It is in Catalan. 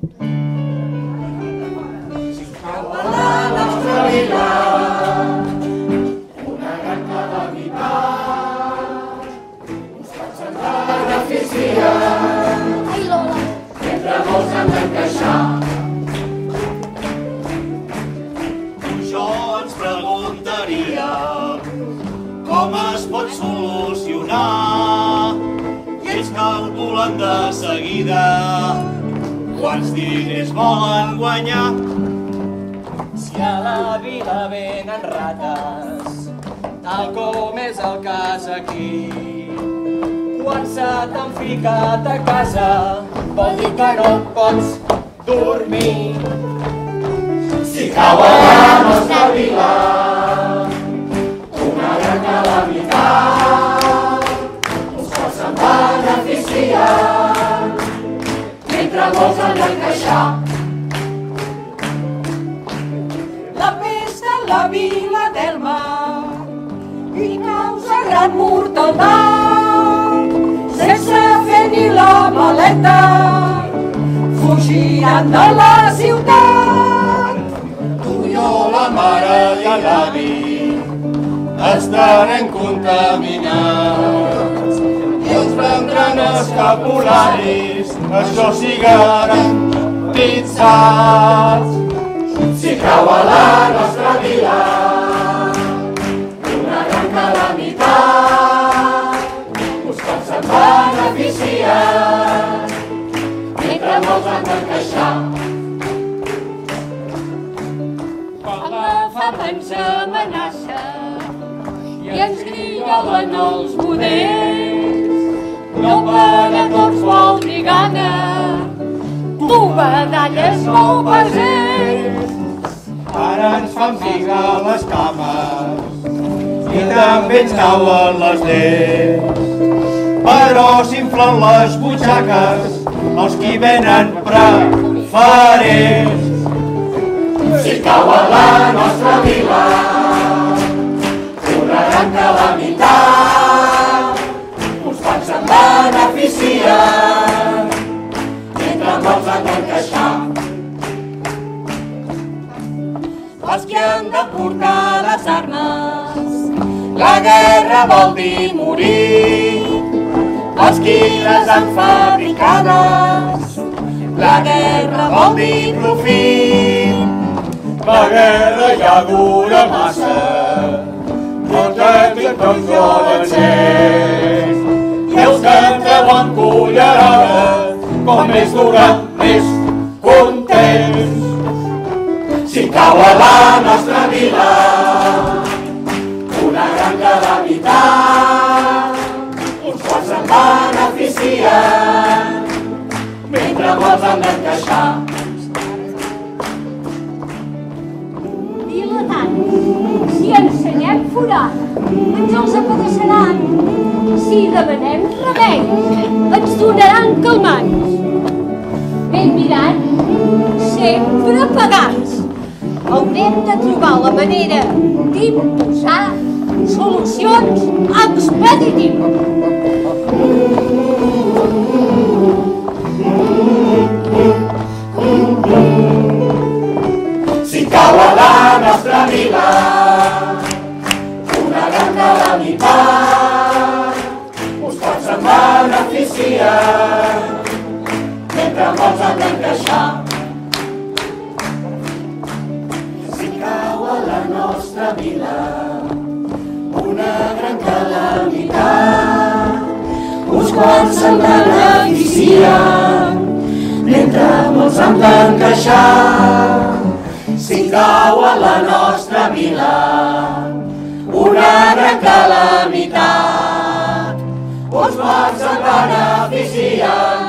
Si cau a la nostra vila una gran calamitat, uns quants se'n beneficien, mentre molts han d'encaixar. Jo ens preguntaria com es pot solucionar i ells calculen de seguida quants diners volen guanyar. Si a la vila venen rates, tal com és el cas aquí, quan se t'han ficat a casa vol dir que no pots dormir. Si cau a la nostra vila una gran calamitat, uns quants se'n beneficien, mentre molts han d'encaixar. La pesta a la vila d'Elma i causa gran mortaldat. Sense fer ni la maleta fugiran de la ciutat. Tu i jo, la mare i l'avi estarem contaminats i ens prendran escapularis, això sí garantitzats. Si cau a la nostra vila una gran calamitat, uns quants se'n beneficien, mentre molts han d'encaixar. Quan la fam ens amenaça i ens grinyolen els buders, no per a tots vol dir gana, tu badalles molt pesers. Ara ens fan figar les cames i també ens cauen les dents, però s'inflen les butxaques els qui venen preferents. Si cau a la nostra vila una gran calamitat, uns quants se'n beneficien, mentre molts han d'encaixar. Els que han de portar les armes, la guerra vol dir morir. Els qui les han fabricades, la guerra vol dir profit. La guerra ja dura massa, no tenim control d'encès, i els que en treuen cullerada, com més dura, més contents. Si cau a la nostra vila una gran calamitat, uns quants se'n beneficien, mentre molts han d'encaixar. Dilatant, si ensenyem forat, ens els apedaçaran. Si demanem remei, ens donaran calmants. Ben mirant, sempre pagats. Haurem de trobar la manera d'imposar solucions expeditives. Si cau a la nostra vila una gran calamitat, uns quants se'n beneficien, mentre molts han d'encaixar. Si cau a la nostra vila una gran calamitat, uns quants se'n beneficien, mentre molts han d'encaixar. Si cau a la nostra vila una gran calamitat, uns quants se'n beneficien,